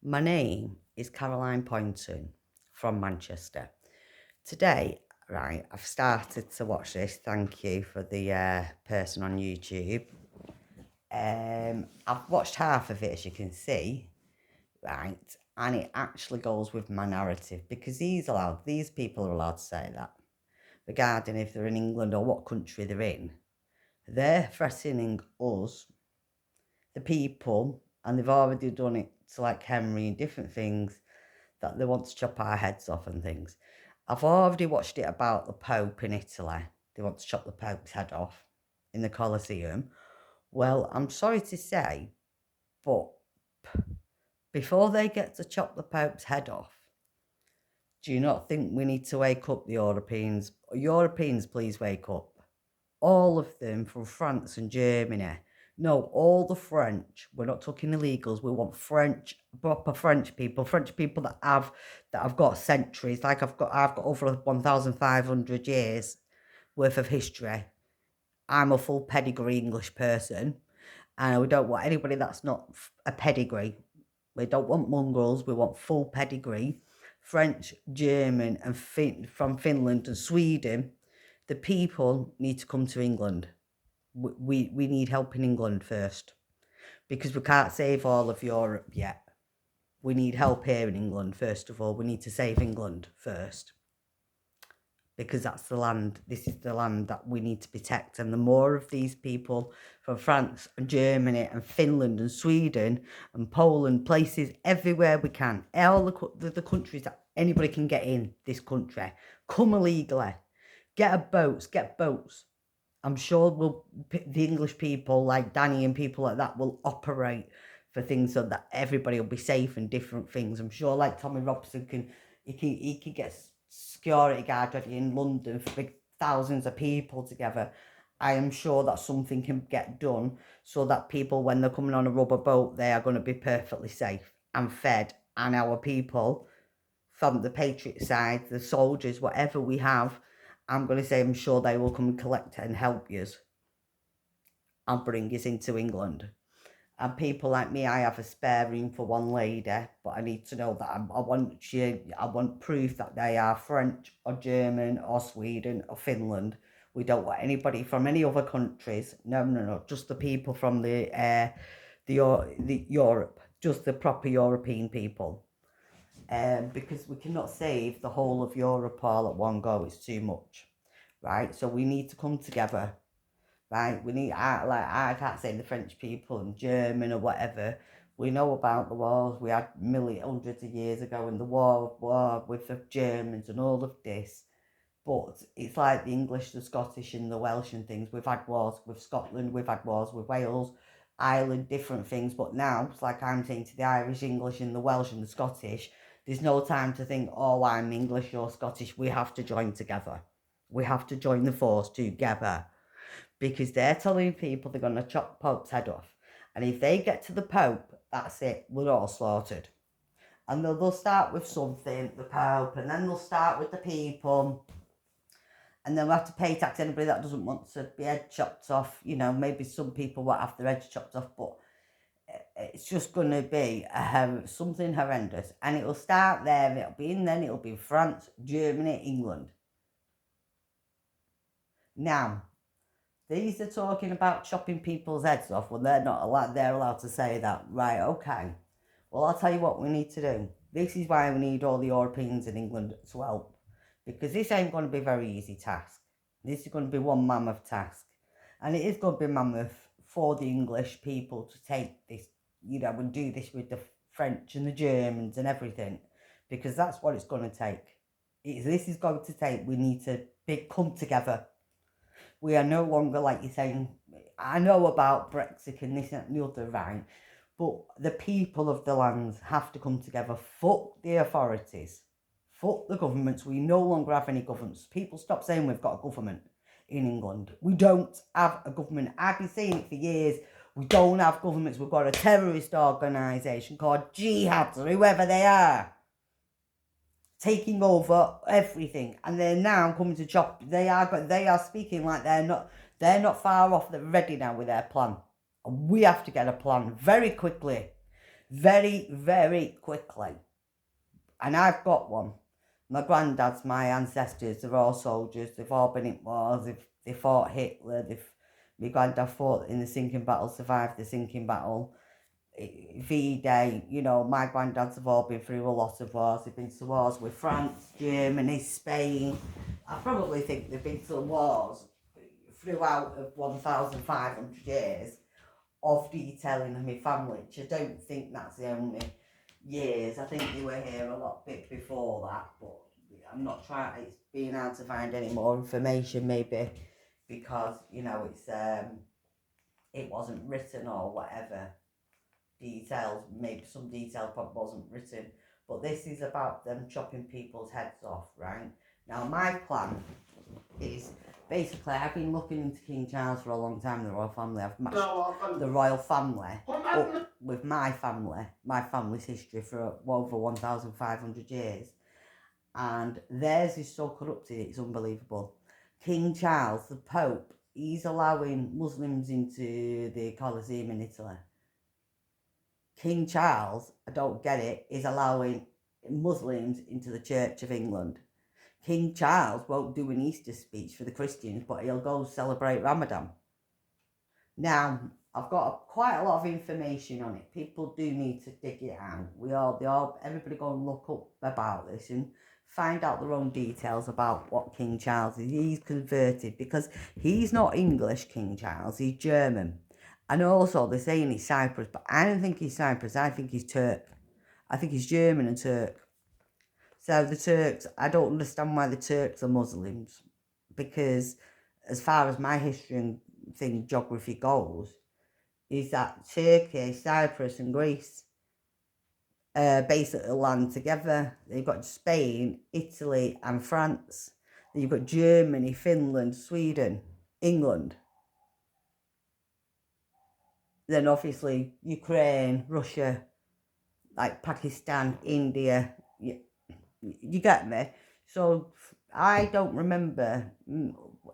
My name is Caroline Poynton from Manchester. Today, right, I've started to watch this. Thank you for the person on YouTube. I've watched half of it, as you can see, right, and it actually goes with my narrative because these people are allowed to say that regarding if they're in England or what country they're in. They're threatening us, the people, and they've already done it to like Henry and different things that they want to chop our heads off and things. I've already watched it about the Pope in Italy. They want to chop the Pope's head off in the Colosseum. Well, I'm sorry to say, but before they get to chop the Pope's head off, do you not think we need to wake up, the Europeans? Europeans, please wake up. All of them from France and Germany. No, all the French. We're not talking illegals. We want French, proper French people that have got centuries. Like I've got over 1,500 years worth of history. I'm a full pedigree English person, and we don't want anybody that's not a pedigree. We don't want mongrels. We want full pedigree. French, German, and from Finland and Sweden. The people need to come to England. We need help in England first because we can't save all of Europe yet. We need help here in England first of all. We need to save England first because that's the land. This is the land that we need to protect. And the more of these people from France and Germany and Finland and Sweden and Poland, places everywhere we can, all the countries that anybody can get in this country, come illegally, get boats. I'm sure the English people like Danny and people like that will operate for things so that everybody will be safe and different things. I'm sure like Tommy Robson he can get security guard ready in London for thousands of people together. I am sure that something can get done so that people, when they're coming on a rubber boat, they are going to be perfectly safe and fed. And our people from the Patriot side, the soldiers, whatever we have, I'm going to say I'm sure they will come and collect it and help you and bring us into England. And people like me, I have a spare room for one lady, but I need to know that I want proof that they are French or German or Sweden or Finland. We don't want anybody from any other countries. No, no, no. Just the people from the Europe, just the proper European people. Because we cannot save the whole of Europe all at one go. It's too much, right? So we need to come together, right? I can't say the French people and German or whatever. We know about the wars we had hundreds of years ago and the war with the Germans and all of this. But it's like the English, the Scottish and the Welsh and things. We've had wars with Scotland, we've had wars with Wales, Ireland, different things. But now, it's like I'm saying to the Irish, English and the Welsh and the Scottish, there's no time to think, oh, I'm English, you're Scottish. We have to join together. We have to join the force together because they're telling people they're going to chop Pope's head off. And if they get to the Pope, that's it, we're all slaughtered. And they'll start with something, the Pope, and then they'll start with the people. And they'll have to pay tax. Anybody that doesn't want to be head chopped off, maybe some people won't have their heads chopped off, but it's just going to be something horrendous. And it'll start there, it'll be France, Germany, England. Now, these are talking about chopping people's heads off. Well, they're allowed to say that. Right, okay. Well, I'll tell you what we need to do. This is why we need all the Europeans in England to help. Because this ain't going to be a very easy task. This is going to be one mammoth task. And it is going to be mammoth for the English people to take this, and do this with the French and the Germans and everything. Because that's what it's going to take. This is going to take, we need to come together. We are no longer, like you're saying, I know about Brexit and this and the other, right? But the people of the lands have to come together. Fuck the authorities. Fuck the governments. We no longer have any governments. People stop saying we've got a government in England. We don't have a government. I've been saying it for years. We don't have governments. We've got a terrorist organisation called Jihad, or whoever they are, taking over everything. And they're now coming to chop. They are speaking like they're not far off. They're ready now with their plan. And we have to get a plan very quickly. very, very quickly. And I've got one. My granddad's, my ancestors, they're all soldiers. They've all been in wars. They fought Hitler. My granddad fought in the sinking battle, survived the sinking battle. V-Day, you know, my granddads have all been through a lot of wars. They've been to wars with France, Germany, Spain. I probably think they've been to wars throughout of 1,500 years of detailing of my family, which I don't think that's the only years. I think they were here a lot bit before that, but I'm not trying, it's being hard to find any more information maybe because, you know, it wasn't written or whatever. Details, maybe some detail probably wasn't written, but this is about them chopping people's heads off, right? Now my plan is, basically I've been looking into King Charles for a long time, the royal family. I've matched the royal family up with my family's history for over 1,500 years, and theirs is so corrupted it's unbelievable. King Charles, the Pope, he's allowing Muslims into the Colosseum in Italy. King Charles, I don't get it, is allowing Muslims into the Church of England. King Charles won't do an Easter speech for the Christians, but he'll go celebrate Ramadan. Now, I've got quite a lot of information on it. People do need to dig it out. Everybody go and look up about this and find out their own details about what King Charles is. He's converted because he's not English, King Charles, he's German. And also, they're saying he's Cyprus, but I don't think he's Cyprus. I think he's Turk. I think he's German and Turk. So the Turks, I don't understand why the Turks are Muslims. Because as far as my history and geography goes, is that Turkey, Cyprus and Greece basically land together. You've got Spain, Italy and France. Then you've got Germany, Finland, Sweden, England. Then obviously Ukraine, Russia, like Pakistan, India, you get me? So I don't remember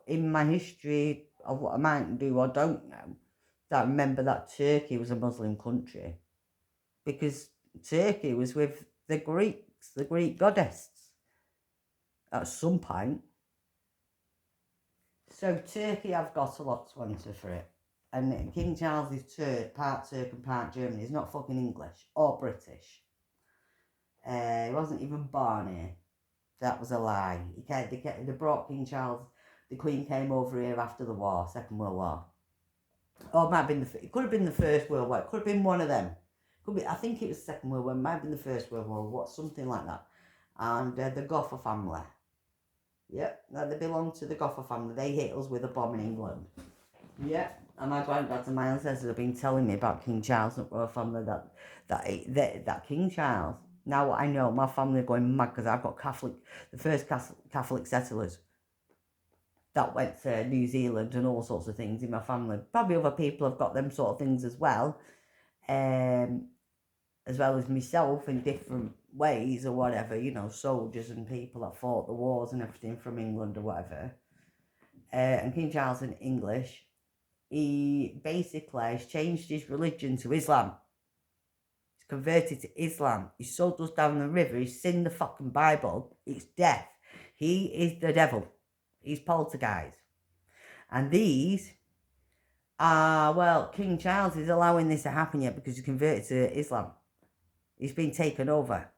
in my history of what I might do or don't know, that I remember that Turkey was a Muslim country. Because Turkey was with the Greeks, the Greek goddesses, at some point. So Turkey, I've got a lot to answer for it. And King Charles is part Turk and part German. He's not fucking English or British. He wasn't even born here. That was a lie. They brought King Charles. The Queen came over here after the war, Second World War. Or it might have been it could have been the First World War. It could have been one of them. Could be. I think it was the Second World War. It might have been the First World War. Something like that. And the Goffer family. Yep, they belong to the Goffer family. They hit us with a bomb in England. Yep. And my granddad and my ancestors have been telling me about King Charles and the royal family that King Charles. Now I know my family are going mad because I've got the first Catholic settlers that went to New Zealand and all sorts of things in my family. Probably other people have got them sort of things as well as myself in different ways or whatever, you know, soldiers and people that fought the wars and everything from England or whatever. And King Charles in English, he basically has changed his religion to Islam. He's converted to Islam. He sold us down the river. He's seen the fucking Bible. It's death. He is the devil. He's poltergeist. And these are, well, King Charles is allowing this to happen yet because he's converted to Islam. He's been taken over.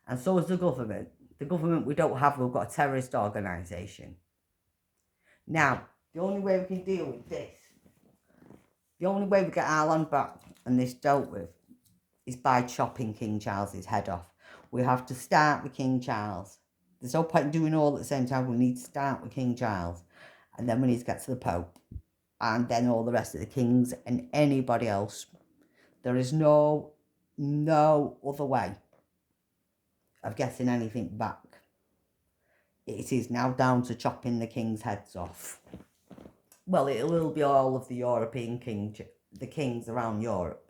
And so is the government. The government we don't have, we've got a terrorist organisation. Now, the only way we can deal with this, the only way we get our land back and this dealt with, is by chopping King Charles's head off. We have to start with King Charles. There's no point doing all at the same time. We need to start with King Charles. And then we need to get to the Pope. And then all the rest of the kings and anybody else. There is no other way of getting anything back. It is now down to chopping the king's heads off. Well, it will be all of the European the kings around Europe.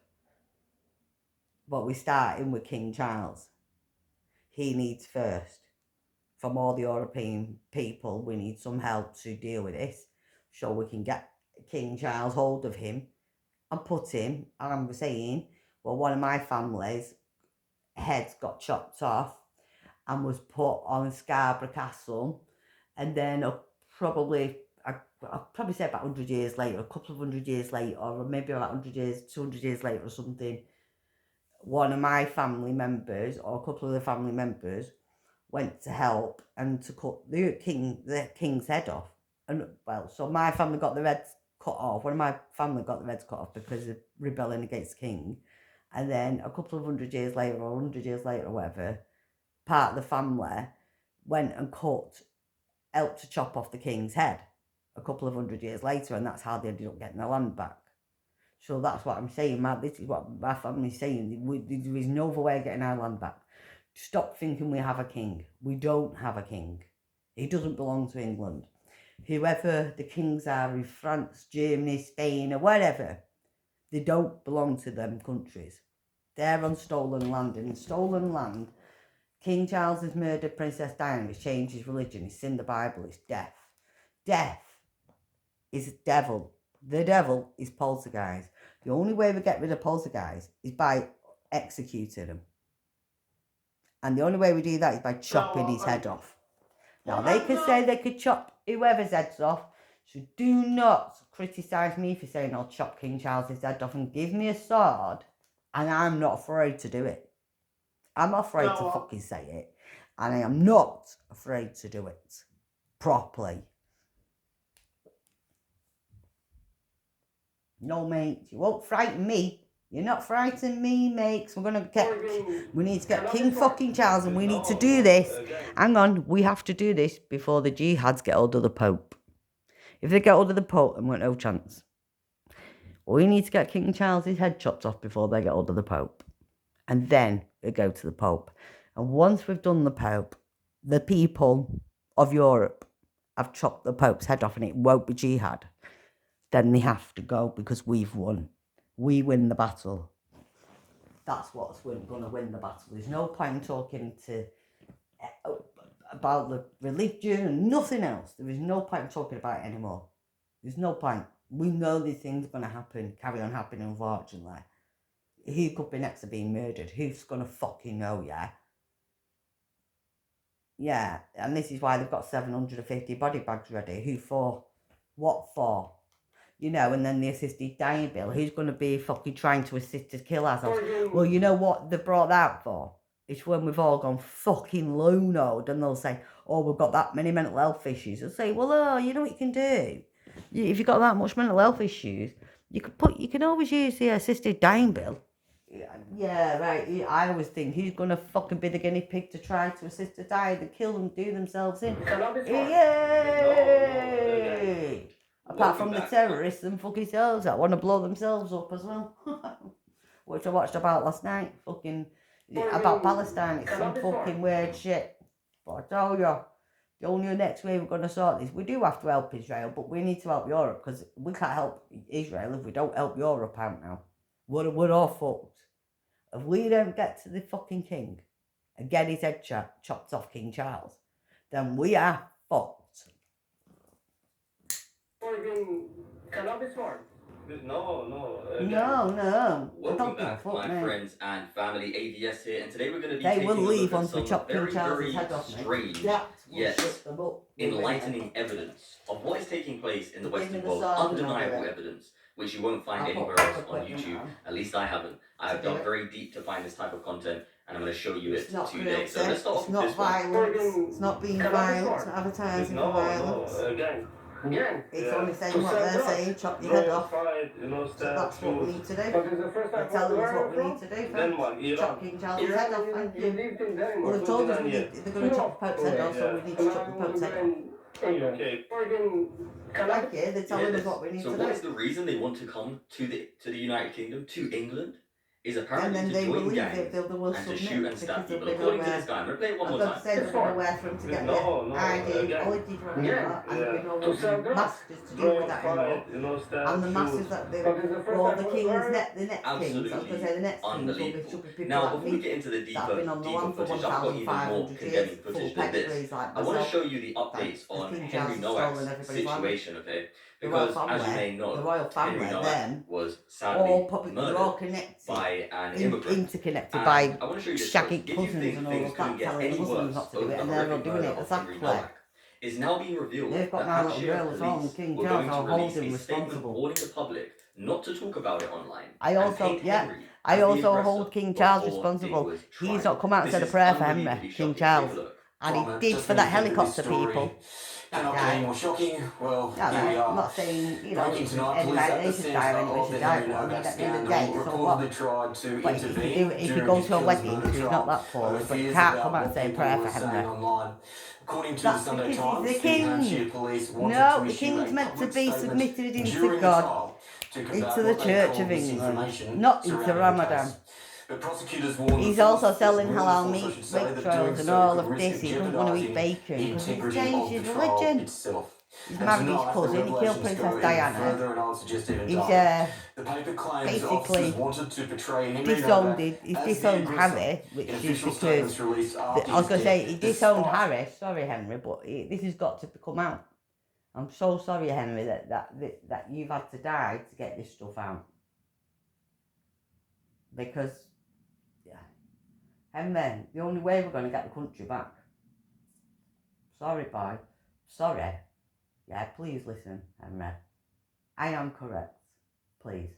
But we're starting with King Charles. He needs first. From all the European people, we need some help to deal with this. So we can get King Charles hold of him and put him, I'm saying, Well, one of my family's heads got chopped off and was put on Scarborough Castle, and then I'll probably say about 100 years later, a couple of 100 years later, or maybe about 100 years, 200 years later or something, one of my family members, or a couple of the family members, went to help and to cut the king's head off. And well, so my family got the heads cut off. One of my family got the heads cut off because of rebelling against the king. And then a couple of 100 years later, or 100 years later, or whatever, part of the family went and helped to chop off the king's head a couple of 100 years later, and that's how they ended up getting the land back. So that's what I'm saying, this is what my family's saying. There is no other way of getting our land back. Stop thinking we have a king. We don't have a king. He doesn't belong to England. Whoever the kings are in France, Germany, Spain, or whatever, they don't belong to them countries. They're on stolen land. And in stolen land, King Charles has murdered Princess Diana. He's changed his religion. It's in the Bible. It's death. Death is devil. The devil is poltergeist. The only way we get rid of poltergeist is by executing him. And the only way we do that is by chopping his head off. Now, they can say they could chop whoever's heads off, so do not criticise me for saying I'll chop King Charles's head off, and give me a sword, and I'm not afraid to do it. I'm not afraid to fucking say it, and I am not afraid to do it properly. No, mate, you won't frighten me. You're not frightening me, mates. We need to get King fucking Charles, and we need to do this. Hang on, we have to do this before the jihads get hold of the Pope. If they get hold of the Pope, then we've got no chance. We need to get King Charles's head chopped off before they get hold of the Pope. And then we go to the Pope. And once we've done the Pope, the people of Europe have chopped the Pope's head off, and it won't be jihad. Then they have to go, because we've won. We win the battle. That's what's going to win the battle. There's no point talking about the religion and nothing else. There is no point talking about it anymore. There's no point. We know these things are going to happen, carry on happening, unfortunately. Who could be next to being murdered? Who's going to fucking know, yeah? Yeah, and this is why they've got 750 body bags ready. Who for? What for? You know, and then the assisted dying bill. Who's going to be fucking trying to assist to kill ourselves? Well, you know what they brought that for? It's when we've all gone fucking lunoed, and they'll say, oh, we've got that many mental health issues. They'll say, well, you know what you can do? If you've got that much mental health issues, you can always use the assisted dying bill. Yeah, right. I always think, who's going to fucking be the guinea pig to try to assist to die? They kill them, do themselves in. Yay! Apart from the terrorists and fucking selves that want to blow themselves up as well. Which I watched about last night. Fucking about Palestine. It's some fucking weird shit. But I tell you, the only next way we're going to sort this, we do have to help Israel, but we need to help Europe, because we can't help Israel if we don't help Europe out now. We're all fucked. If we don't get to the fucking king and get his head chopped off, King Charles, then we are fucked. No. Welcome back, my friends and family. AVS here, and today we're going to be They taking will a look leave at once we some chop King very, Charles's very head off. strange, yet enlightening evidence of what is taking place in the Western world. Undeniable evidence, which you won't find anywhere else on YouTube. At least I haven't. I have dug very deep to find this type of content, and I'm going to show you it today. So let's start off with this one. It's not being violent. It's not advertising for violence. It's only saying what they're saying, chop your head off. So that's what we need to do. They're telling us what we need to do, folks. Chop King Charles' head off, thank you. Well, they've told us they're going to chop the Pope's head off, so we need to chop the Pope's head off. Thank you, they're telling us what we need to do. So what is the reason they want to come to the United Kingdom, to England? Is apparently and then to join gangs they will and to shoot and stab people. According to this guy, I'm going to play it one more time. They're going to say where for him to get ID, all he did from that, and there'll be no masters to do with that anymore. And the masters that they, well, the king's the next Absolutely. kings, I was going to say the next Unbelievable. kings will be people Now, like before me we get into the that have been on the deeper one for footage, I've got even more 1,500 condemning years, footage full than this. pedigrees like I want to myself. show you the updates on King Henry Charles stolen Nowak's everybody's land. situation, okay? the royal Because, as you may family, know, the royal Henry family, Nowak them, was all sadly they're all murdered connected, by an immigrant. interconnected And by I want to show you this shaggy first. If you cousins think and all things of couldn't that, get telling the any Muslims worse not to do over it, the and they're all horrific doing murder it of Henry exactly. Nowak, it's now being revealed They've got that now little Hampshire girls on police King were Charles going are to release holding a statement responsible. warning the public not to talk about it online I and also, paint yeah, Henry I as the also aggressor hold King Charles before he responsible. was He's tried. not come out and This said a is prayer for Henry, unbelievably King shocking. Charles. Take a look. And he From did just for when that you think that this helicopter story people. That cannot get guy. any more shocking, well, Yeah, here we I'm are. not saying, you know, Breaking tonight, police anybody at the they should centre die or anybody of should the die, Henry but I mean, Nowak at the end of the scandal day, so reportedly what? tried to But if you intervene do, if he during goes his to a killers wedding, murder who's not trial that poor, over but fears can't about come out and what say a people prayer were for saying Henry. online. According to the That's Sunday because he's Times, the the king. Hampshire police wanted No, to the issue king's a meant to public be statement submitted into during the God, trial to combat into the what they Church called of England, misinformation not into surrounding the Ramadan. case. But prosecutors warned He's the also force, selling warned the halal force, I meat, should say, rape that trials doing and so all could of risk this. He doesn't want to eat jeopardising bacon the because he's integrity changed of his the trial religion. itself. He's And married his tonight, the cousin, he killed revelations Princess go even Diana. further, and I would suggest even He's darker. The paper claims officers basically wanted to portray Henry disowned Nowak it. He's as the disowned aggressor Harry, which in is official because statements released after I was his going to say death, he disowned despite Harry. Sorry, Henry, but this has got to come out. I'm so sorry, Henry, that you've had to die to get this stuff out. Because, yeah, Henry, the only way we're going to get the country back. Sorry, boy. Sorry. Yeah, please listen, Henry. I am correct. Please.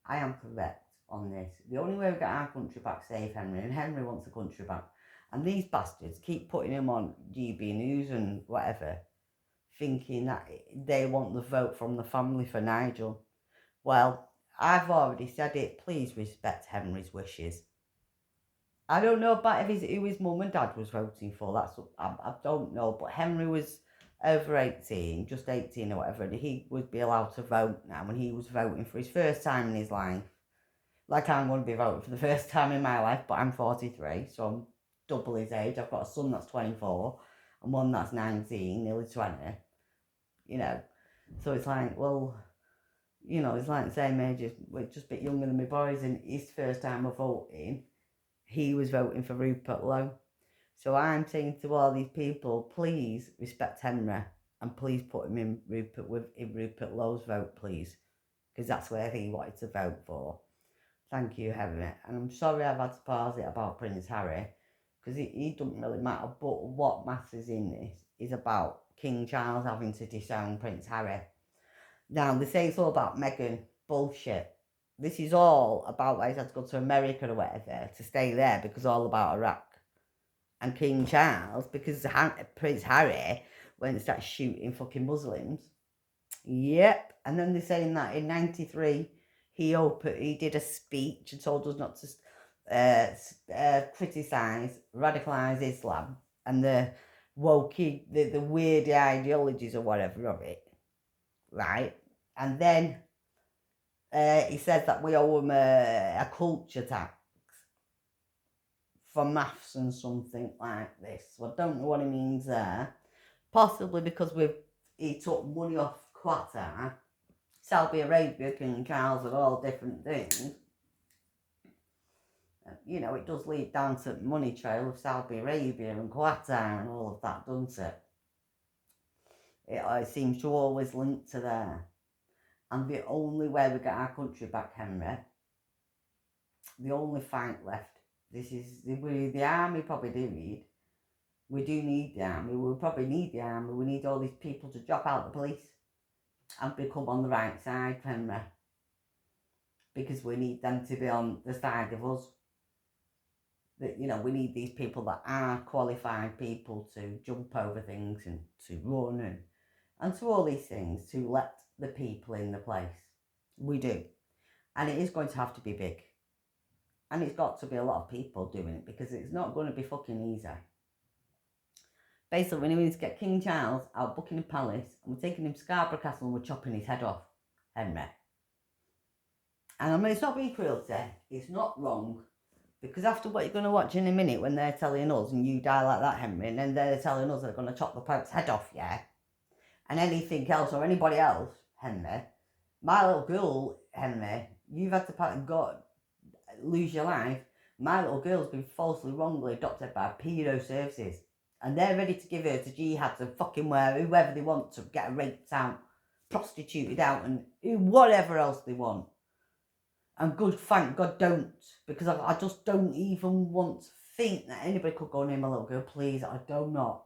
I am correct on this. The only way we get our country back safe, Henry, and Henry wants the country back. And these bastards keep putting him on GB News and whatever, thinking that they want the vote from the family for Nigel. Well, I've already said it. Please respect Henry's wishes. I don't know about who his mum and dad was voting for. I don't know. But Henry was over 18, just 18 or whatever, and he would be allowed to vote now. And he was voting for his first time in his life. Like I'm going to be voting for the first time in my life, but I'm 43, so I'm double his age. I've got a son that's 24 and one that's 19, nearly 20. You know, so it's like, well, you know, it's like the same age, we're just a bit younger than my boys, and his first time of voting, he was voting for Rupert Lowe. So I'm saying to all these people, please respect Henry and please put him in Rupert Lowe's vote, please, because that's where he wanted to vote for. Thank you, Henry. And I'm sorry I've had to pause it about Prince Harry, because he doesn't really matter, but what matters in this is about King Charles having to disown Prince Harry. Now, they say it's all about Meghan. Bullshit. This is all about why he's had to go to America or whatever to stay there, because all about Iraq. And King Charles, because Prince Harry went and started shooting fucking Muslims. Yep. And then they're saying that in 93, he did a speech and told us not to criticise radicalised Islam and the woke, the weird ideologies or whatever of it, right? And then he said that we owe him a culture tax for maths and something like this. So I don't know what he means there. Possibly because he took money off Qatar, Saudi Arabia, King Charles, and all different things. You know, it does lead down to the money trail of Saudi Arabia and Qatar and all of that, doesn't it? It seems to always link to there. And the only way we get our country back, Henry, the only fight left, the army probably do need. We do need the army. We probably need the army. We need all these people to drop out the police and become on the right side, Henry. Because we need them to be on the side of us. That, you know, we need these people that are qualified people to jump over things and to run and to all these things, to let the people in the place. We do. And it is going to have to be big. And it's got to be a lot of people doing it, because it's not going to be fucking easy. Basically, we need to get King Charles out of Buckingham Palace, and we're taking him to Scarborough Castle and we're chopping his head off, Henry. And I mean, it's not being cruelty, it's not wrong, because after what you're going to watch in a minute, when they're telling us, and you die like that, Henry, and then they're telling us they're going to chop the Pope's head off, yeah, and anything else, or anybody else, Henry, my little girl, Henry, you've had to lose your life. My little girl's been falsely, wrongly adopted by pedo services. And they're ready to give her to jihad to fucking whoever they want to get her raped out. prostituted out and whatever else they want. And good, thank God don't, because I just don't even want to think that anybody could go near my little girl, please, I do not.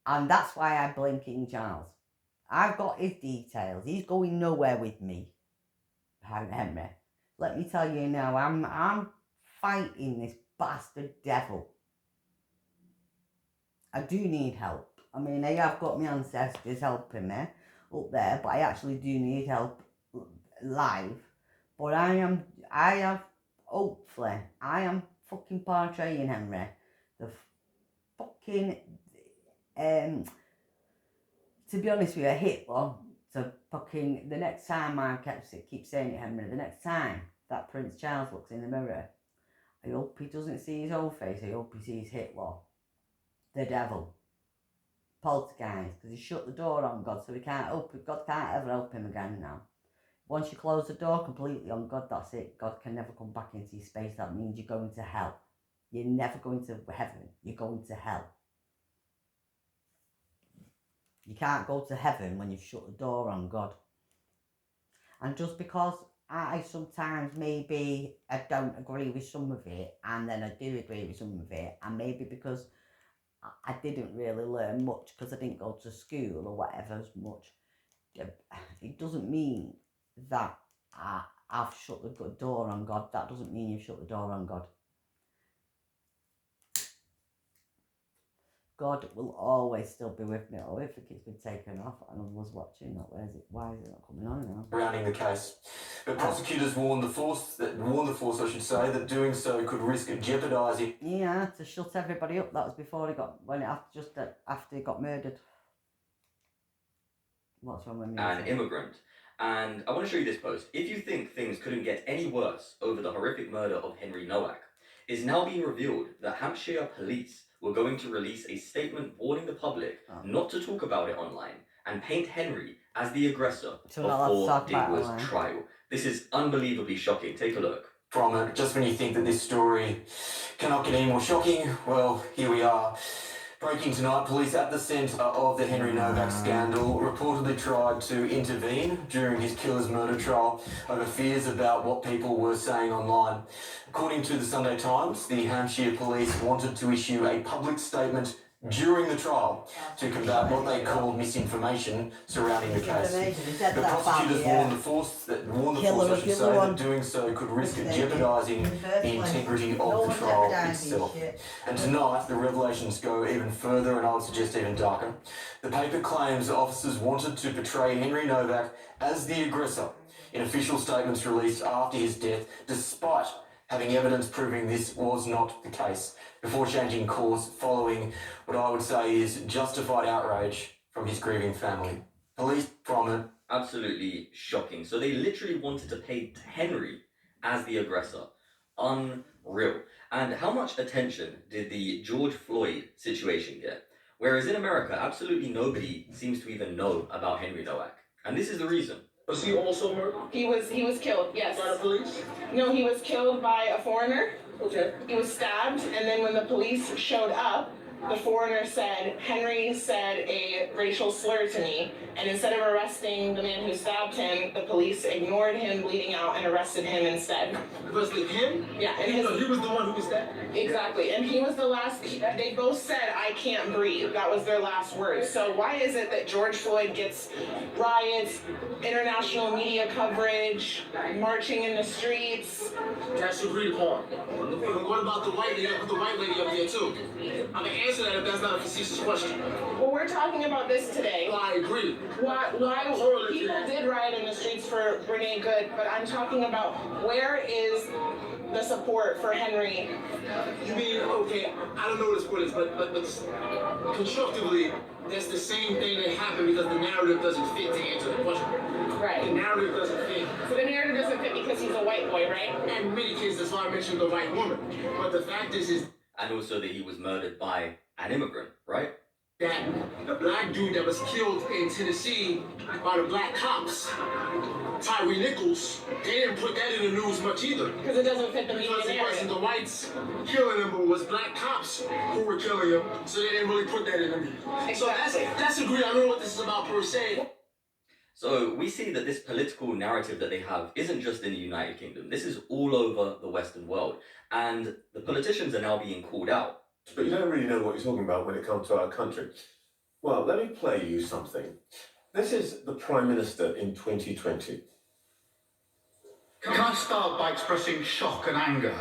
And that's why I blame King Charles. I've got his details. He's going nowhere with me, Henry. Let me tell you now, I'm fighting this bastard devil. I do need help. I mean, I have got my ancestors helping me up there, but I actually do need help live. But I am fucking portraying Henry. The fucking, to be honest with you, Hitler, to fucking, the next time I keep saying it, Henry, the next time that Prince Charles looks in the mirror, I hope he doesn't see his own face, I hope he sees Hitler, the devil, poltergeist, because he shut the door on God, so God can't ever help him again now. Once you close the door completely on God, that's it. God can never come back into your space. That means you're going to hell. You're never going to heaven. You're going to hell. You can't go to heaven when you've shut the door on God. And just because I sometimes maybe I don't agree with some of it, and then I do agree with some of it, and maybe because I didn't really learn much because I didn't go to school or whatever as much, it doesn't mean that I've shut the door on God. That doesn't mean you've shut the door on God. God will always still be with me. Oh, if it's been taken off and I was watching that, why is it not coming on now? Surrounding the case. But prosecutors warned the force, that doing so could risk jeopardising. Yeah, to shut everybody up. That was before after he got murdered. What's wrong with me? An immigrant. And I want to show you this post. If you think things couldn't get any worse over the horrific murder of Henry Nowak, it's now being revealed that Hampshire police were going to release a statement warning the public not to talk about it online and paint Henry as the aggressor before Digwe's trial. This is unbelievably shocking. Take a look. From it, just when you think that this story cannot get any more shocking, well, here we are. Breaking tonight, police at the centre of the Henry Nowak scandal reportedly tried to intervene during his killer's murder trial over fears about what people were saying online. According to the Sunday Times, the Hampshire police wanted to issue a public statement during the trial to combat what they called misinformation surrounding the case. The prosecutors warned the force that doing so could risk jeopardising the integrity of the trial itself. And tonight, the revelations go even further, and I would suggest even darker. The paper claims that officers wanted to portray Henry Nowak as the aggressor in official statements released after his death, despite having evidence proving this was not the case, before changing course following what I would say is justified outrage from his grieving family. Police prominent. Absolutely shocking. So they literally wanted to paint Henry as the aggressor. Unreal. And how much attention did the George Floyd situation get? Whereas in America, absolutely nobody seems to even know about Henry Nowak. And this is the reason. Was he also murdered? He was killed, yes. By the police? No, he was killed by a foreigner. Okay. He was stabbed, and then when the police showed up, the foreigner said, Henry said a racial slur to me, and instead of arresting the man who stabbed him, the police ignored him bleeding out and arrested him instead. Arrested him? Yeah, and he was the one who was stabbed? Exactly, and he was the last, they both said, I can't breathe. That was their last words. So why is it that George Floyd gets riots, international media coverage, marching in the streets? That's agreed upon. What about the white lady? I put the white lady up there too. I can answer that if that's not a facetious question. Well, we're talking about this today. Well, I agree. Why people did riot in the streets for Renee Good, but I'm talking about where is the support for Henry? You mean, okay, I don't know what the support is, but constructively, that's the same thing that happened because the narrative doesn't fit to answer the question. Right. The narrative doesn't fit. So the narrative doesn't fit because he's a white boy, right? And in many cases, that's why I mentioned the white woman. But the fact is and also that he was murdered by an immigrant, right? That the black dude that was killed in Tennessee by the black cops, Tyree Nichols, they didn't put that in the news much either. Because it doesn't fit the media Because it narrative. wasn't the whites killing him, but it was black cops who were killing him, so they didn't really put that in the news. Exactly. So that's agreed. I don't know what this is about per se. So we see that this political narrative that they have isn't just in the United Kingdom. This is all over the Western world. And the politicians are now being called out. But you don't really know what you're talking about when it comes to our country. Well, let me play you something. This is the Prime Minister in 2020. Can I start by expressing shock and anger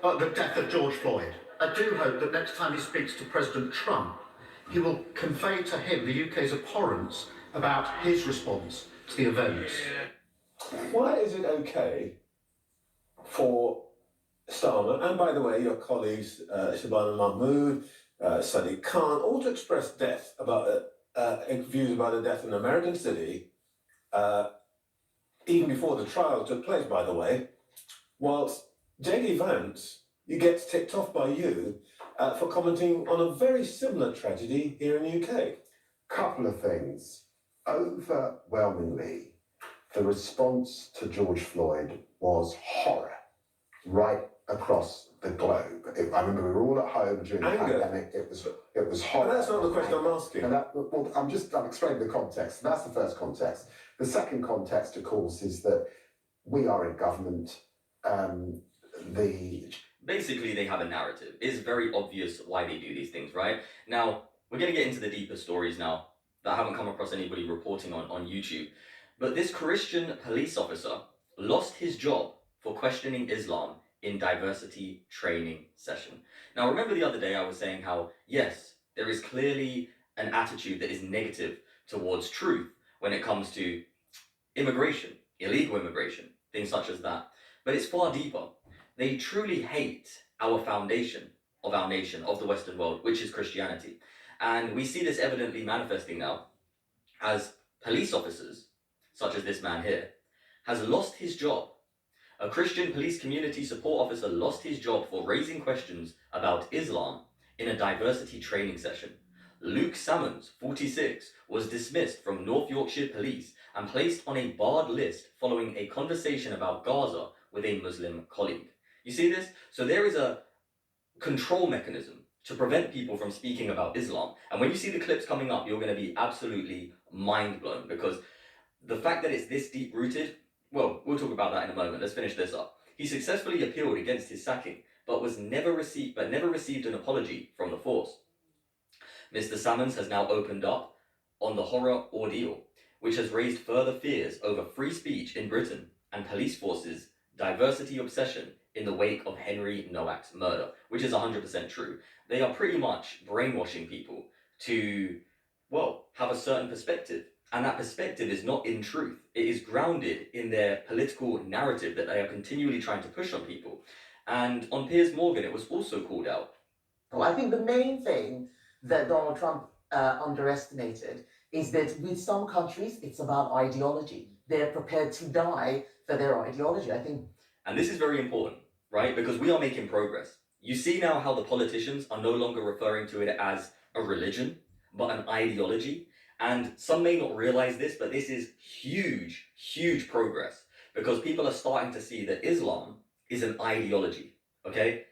at the death of George Floyd? I do hope that next time he speaks to President Trump, he will convey to him the UK's abhorrence about his response to the events. Why is it okay for Starmer, and by the way, your colleagues, Shabana Mahmood, Sadiq Khan, all to express views about the death in an American city, even before the trial took place, by the way, whilst J.D. Vance, he gets ticked off by you for commenting on a very similar tragedy here in the UK? Couple of things. Overwhelmingly, the response to George Floyd was horror right across the globe. I remember we were all at home during the pandemic. It was horror. But that's not the question I'm asking. And I'm explaining the context. That's the first context. The second context, of course, is that we are in government. Basically, they have a narrative. It's very obvious why they do these things, right? Now, we're going to get into the deeper stories now that I haven't come across anybody reporting on YouTube. But this Christian police officer lost his job for questioning Islam in diversity training session. Now, remember the other day I was saying how, yes, there is clearly an attitude that is negative towards truth when it comes to immigration, illegal immigration, things such as that. But it's far deeper. They truly hate our foundation of our nation, of the Western world, which is Christianity. And we see this evidently manifesting now as police officers, such as this man here, has lost his job. A Christian police community support officer lost his job for raising questions about Islam in a diversity training session. Luke Salmons, 46, was dismissed from North Yorkshire Police and placed on a barred list following a conversation about Gaza with a Muslim colleague. You see this? So there is a control mechanism to prevent people from speaking about Islam. And when you see the clips coming up, you're going to be absolutely mind blown, because the fact that it's this deep rooted, well, we'll talk about that in a moment. Let's finish this up. He successfully appealed against his sacking, but never received an apology from the force. Mr. Salmons has now opened up on the horror ordeal, which has raised further fears over free speech in Britain and police forces' diversity obsession in the wake of Henry Nowak's murder, which is 100% true. They are pretty much brainwashing people to, well, have a certain perspective. And that perspective is not in truth. It is grounded in their political narrative that they are continually trying to push on people. And on Piers Morgan, it was also called out. Well, I think the main thing that Donald Trump underestimated is that with some countries, it's about ideology. They're prepared to die for their ideology, I think. And this is very important, right? Because we are making progress. You see now how the politicians are no longer referring to it as a religion, but an ideology. And some may not realize this, but this is huge, huge progress, because people are starting to see that Islam is an ideology, okay?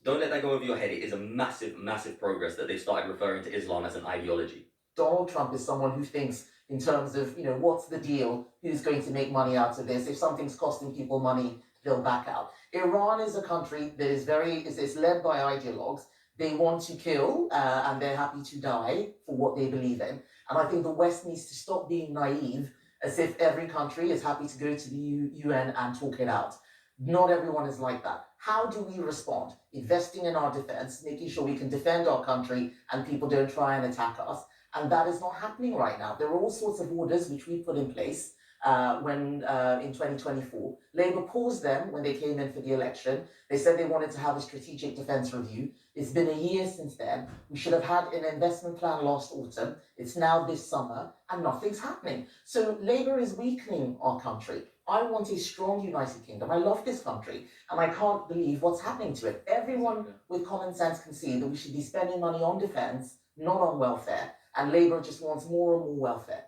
Don't let that go over your head. It is a massive, massive progress that they've started referring to Islam as an ideology. Donald Trump is someone who thinks in terms of, what's the deal? Who's going to make money out of this? If something's costing people money, they'll back out. Iran is a country that is led by ideologues. They want to kill and they're happy to die for what they believe in. And I think the West needs to stop being naive, as if every country is happy to go to the UN and talk it out. Not everyone is like that. How do we respond? Investing in our defense, making sure we can defend our country and people don't try and attack us. And that is not happening right now. There are all sorts of orders which we put in place in 2024. Labour paused them when they came in for the election. They said they wanted to have a strategic defence review. It's been a year since then. We should have had an investment plan last autumn. It's now this summer and nothing's happening. So Labour is weakening our country. I want a strong United Kingdom. I love this country and I can't believe what's happening to it. Everyone with common sense can see that we should be spending money on defence, not on welfare. And Labour just wants more and more welfare.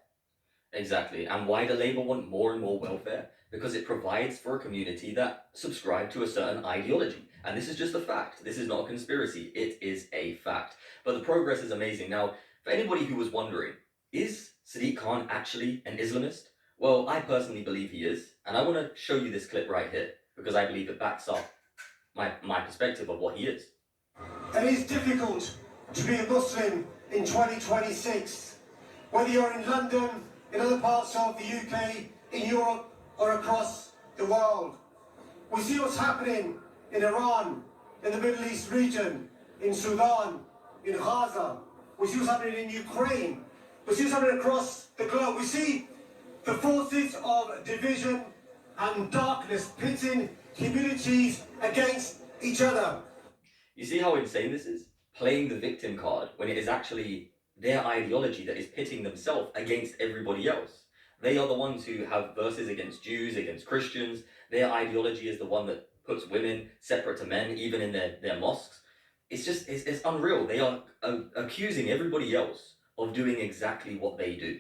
Exactly. And why do Labour want more and more welfare? Because it provides for a community that subscribe to a certain ideology. And this is just a fact. This is not a conspiracy. It is a fact. But the progress is amazing. Now, for anybody who was wondering, is Sadiq Khan actually an Islamist? Well, I personally believe he is, and I want to show you this clip right here because I believe it backs up my perspective of what he is. It is difficult to be a Muslim in 2026, whether you're in London, in other parts of the UK, in Europe, or across the world. We see what's happening in Iran, in the Middle East region, in Sudan, in Gaza. We see what's happening in Ukraine. We see what's happening across the globe. We see the forces of division and darkness pitting communities against each other. You see how insane this is? Playing the victim card when it is actually their ideology that is pitting themselves against everybody else. They are the ones who have verses against Jews, against Christians. Their ideology is the one that puts women separate to men, even in their mosques. It's unreal. They are accusing everybody else of doing exactly what they do.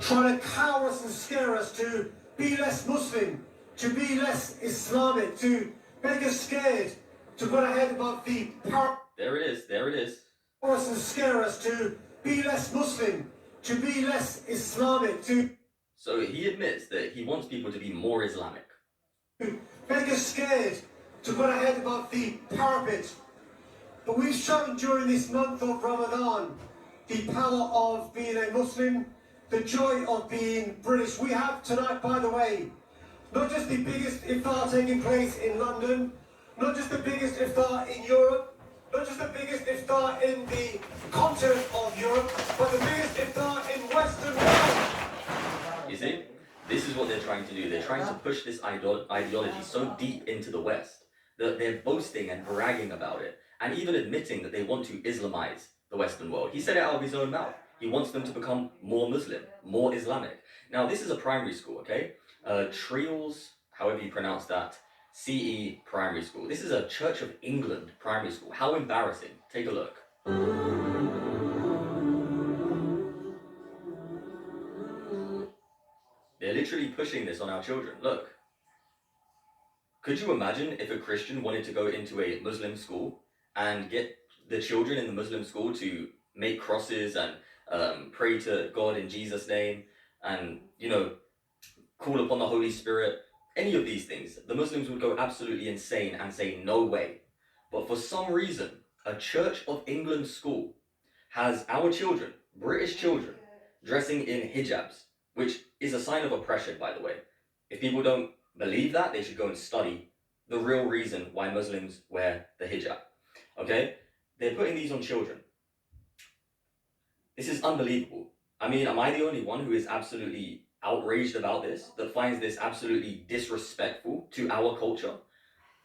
Trying to cower us and scare us to be less Muslim, to be less Islamic, to make us scared, to put our head above the power. There it is. Cower us and scare us to be less Muslim, to be less Islamic, to So he admits that he wants people to be more Islamic. make us scared, to put our head above the parapet. But we've shown during this month of Ramadan the power of being a Muslim, the joy of being British. We have tonight, by the way, not just the biggest iftar taking place in London, not just the biggest iftar in Europe, not just the biggest iftar in the continent of Europe, but the biggest iftar in Western Europe. You see? This is what they're trying to do. They're trying to push this ideology so deep into the West that they're boasting and bragging about it, and even admitting that they want to Islamize the Western world. He said it out of his own mouth. He wants them to become more Muslim, more Islamic. Now, this is a primary school, okay? Trials, however you pronounce that, CE Primary School. This is a Church of England primary school. How embarrassing. Take a look. They're literally pushing this on our children. Look. Could you imagine if a Christian wanted to go into a Muslim school and get the children in the Muslim school to make crosses and pray to God in Jesus' name and, call upon the Holy Spirit? Any of these things, the Muslims would go absolutely insane and say no way. But for some reason, a Church of England school has our children, British children, dressing in hijabs, which is a sign of oppression, by the way. If people don't believe that, they should go and study the real reason why Muslims wear the hijab. Okay? They're putting these on children. This is unbelievable. I mean, am I the only one who is absolutely outraged about this, that finds this absolutely disrespectful to our culture?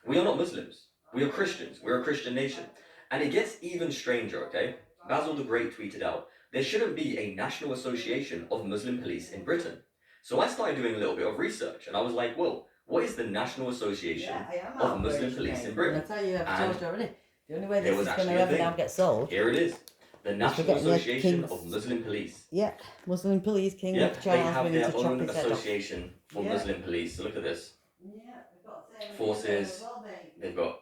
We are not Muslims. We are Christians. We're a Christian nation. And it gets even stranger, okay? Basil the Great tweeted out, there shouldn't be a national association of Muslim police in Britain. So I started doing a little bit of research, and I was like, well, what is the National Association of Muslim Police in Britain? I tell you, I've told you already. The only way There this was is going to actually a ever thing. now get sold. Here it is. The National getting the Association kings. of Muslim Police. Yeah, Muslim police, King Yeah, of they Charles, have we need their to chop own his head off. association for Yeah. Muslim police. So look at this. Yeah, we've got the same Forces. in Israel as well, mate. They've got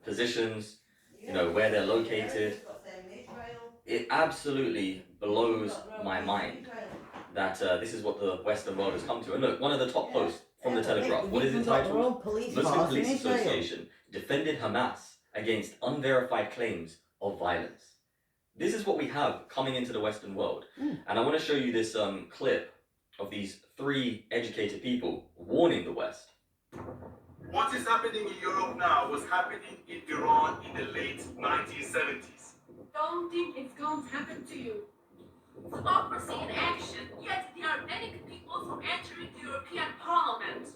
positions, where they're located. We've got the same in Israel. It absolutely blows my mind that this is what the Western world has come to. And look, one of the top posts from the Telegraph. What is it titled? Muslim Police Association defended Hamas against unverified claims of violence. This is what we have coming into the Western world. And I want to show you this clip of these 3 educated people warning the West. What is happening in Europe now was happening in Iran in the late 1970s. Don't think it's going to happen to you. Democracy in action, yet they are banning people from entering the European Parliament.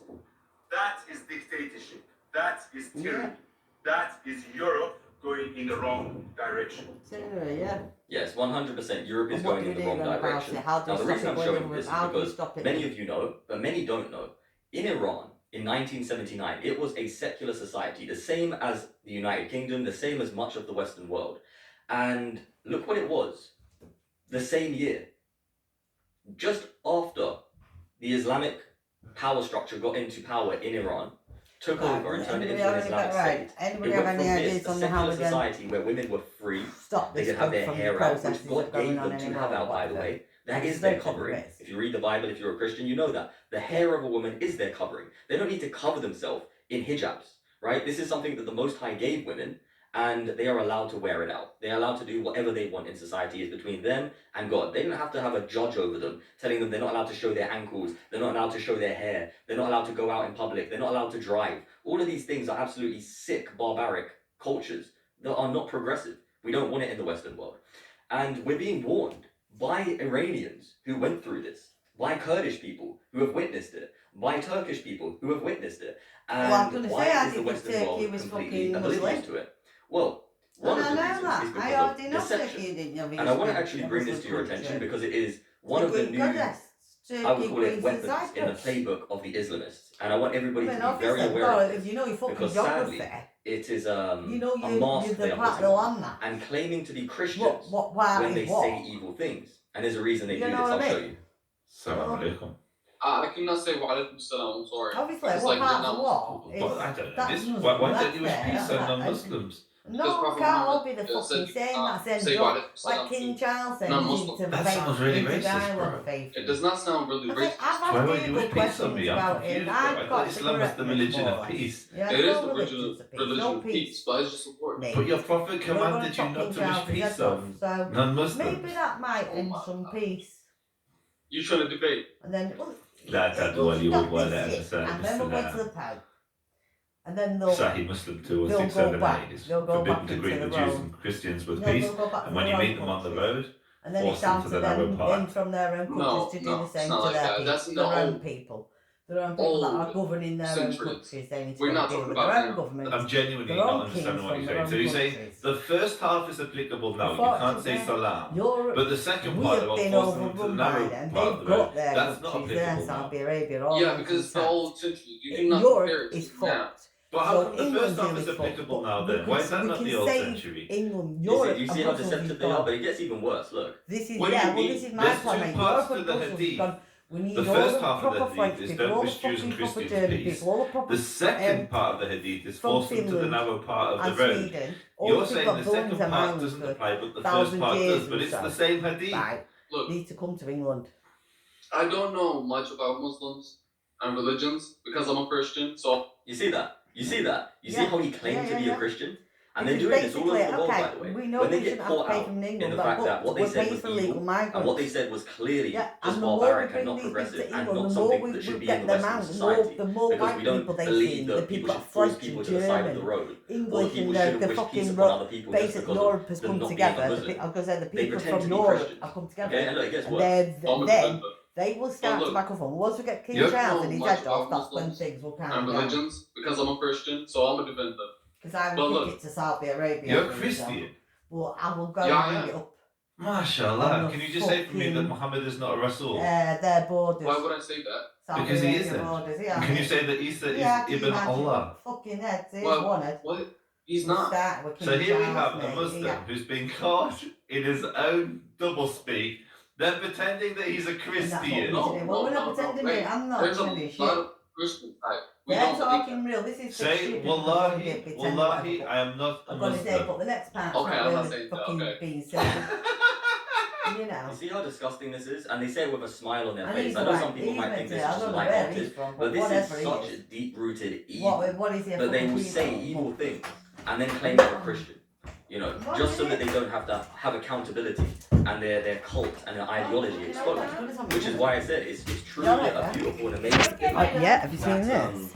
That is dictatorship. That is tyranny. That is Europe going in the wrong direction. Yeah. Yes, 100% Europe is And what going do in you the wrong do then about direction. it? How do Now, you the stop reason it I'm when showing you're- this is how do you because stop it many then? of you know, but many don't know. In Iran, in 1979, it was a secular society, the same as the United Kingdom, the same as much of the Western world. And look what it was. The same year, just after the Islamic power structure got into power in Iran, took over and turned it into an Islamic state. Anybody It have went from any this, ideas a on how secular we're going society where women were free, to stop they this could have their from the hair out, which processes God of going gave on them to anymore? have out, by the whatever? way. That is their covering. If you read the Bible, if you're a Christian, you know that. The hair of a woman is their covering. They don't need to cover themselves in hijabs, right? This is something that the Most High gave women, and they are allowed to wear it out. They are allowed to do whatever they want in society. Is between them and God. They don't have to have a judge over them telling them they're not allowed to show their ankles, they're not allowed to show their hair, they're not allowed to go out in public, they're not allowed to drive. All of these things are absolutely sick, barbaric cultures that are not progressive. We don't want it in the Western world. And we're being warned by Iranians who went through this, by Kurdish people who have witnessed it, by Turkish people who have witnessed it. And Well, I'm going to why say, I is the didn't Western think world Turkey was completely fucking oblivious Muslim. to it? Well, No, one of I the know reasons that. is I because already of know deception. Turkey didn't know And I want to actually bring this to your attention because it is one of the new, I would call it weapons in the playbook of the Islamists. And I want everybody to be very aware of if this. you know your fucking Because geography, sadly, it is a you know mask you're they the are part of putting the on land that. and claiming to be Christians What part when is they what? say evil things. And there's a reason they You do know this. what I I'll show mean? you. Assalamu alaikum. I cannot say wa alaikum salam, I'm sorry. Obviously, It's what like part they're of not what? But I don't know. That's This, Muslim, why that's don't you wish there, peace that's on that. non-Muslims? No, Prophet can't all Muhammad, be the said, fucking same. That's say then wa don't, alaikum salam like King to Charles said, non-Muslim. That sounds really racist, dialogue bro. faith. It does not sound really I think racist. I've Why had would you people wish peace on questions me? I'm about confused, it. bro. I've I got thought to Islam is correct the me religion more of or less. peace. Yeah, It is no the religion religion, of peace. religion No of peace. peace, but it's just a word. Mate. But your prophet We're gonna commanded you fucking not to wish Charles' peace head off, on so maybe non-Muslims. that might end some peace. You trying to debate? And then well, لا it تعدوا will لي stop ولا this shit, أنسى and then we'll go to بالسلام. the Pope. And then they'll Sahih Muslim they'll go 2167 back. is They'll go forbidden back to into greet the the Jews road. and Christians with No, peace, they'll go back to and when their you own meet them on the countries. road, And then force it's them down to to the narrow them, path. then from their own countries to do the it's same not to like their that. people, That's their not own all people. Their own people that are old governing their own centuries. countries. They need to We're go not deal talking with about their own now. government. I'm genuinely Their not own kings understanding what from you're their saying. So own you're saying countries. the first half is applicable now, you can't say salam. But the second We part have about been forcing them to the overrun by narrow them. part of They've the road, got their that's not countries there, applicable now. Saudi Arabia, all Yeah, these because it's the intact. old century. You cannot compare Europe it is to now. fucked. But how So come the England's first half really is fucked, applicable but now we then? Why can- is that we not can the old say century? England, You Europe, see and how Brussels deceptive has they are, gone. but it gets even worse. Look. This is What do you well, mean? this is my There's point. two mate. parts Europe to and the Brussels has hadith. gone. We need The all first the half of the proper French hadith is people, don't all the wish Jews and fucking proper Christians German peace. people, all the proper The second part of the hadith is from force them to the Finland narrow part of and the road. Sweden. All You're the saying people the that second owns them part islands doesn't for apply, but the 1,000 first part years does. But and it's the so. same hadith. Right, Look, need to come to England. I don't know much about Muslims and religions because I'm a Christian, so You see that? You see that? You see Yeah. how he claimed Yeah, to be yeah, a Christian? And Because they're doing this all over basically, the world, okay, by the way. we know When we they get shouldn't have to caught pay out from in England, the but fact that what they we're said paying was for legal evil, migrants. and what they said was clearly Yeah, just and the more we barbaric and bring not these people progressive to and England, not the more something we that should be get in the them Western out, society. the more Because white we don't people they believe see, the that people people that should force French people and to the side of the German, road. Or that English people and shouldn't the wish peace fucking upon other people just basic because Europe of has them come not being a together. Muslim. I was gonna say the They people pretend from to be Europe Christians. have come together, Okay, and look, it gets and worse. then they will start But to look, back off on. Once we get King Yep. Charles and his Much head about off, that's when Muslims things will calm and down. religions because I'm a Christian, so I'm a defender. Because I But will look, kick it to Saudi Arabia. You're for Christian. example. Well, I will go Yeah, I and am. bring it up. MashaAllah. On the Can you just say for me that fucking- Muhammad is not a Rasul? Their borders. Why would I say that? Saudi Because he Arabia isn't. borders, yeah. Can you say that Isa Yeah, is can you Ibn imagine? Allah? Fucking head, here's Well, one head. What? He's We'll not. start with King So here we Charles, have a mate. Muslim Yeah. who's been caught in his own doublespeak, then pretending that he's a And that's what we're Christian. No, doing. Well, we're not no, pretending wait. it. I'm not There's a telling you shit. lot of Christian type. We They're don't believe talking real. This is Say, stupid. Wallahi, Pretend Wallahi, whatever. I am not a I'm going to say, Muslim. but the next part's Okay, not I'm not really saying that, fucking okay. being silly. You know. You see how disgusting this is? And they say it with a smile on their And face. he's I know right. some people He's might meant think to. this I is just don't know light where hearted, he's from, but this is whatever he such is. a deep rooted evil What is he? that they will say evil things and then claim they're a Christian. You know, What just is so it? that they don't have to have accountability and their cult and their ideology exposed. Which is why I said it's truly Yeah, a beautiful and amazing thing. Yeah, have you seen that, this?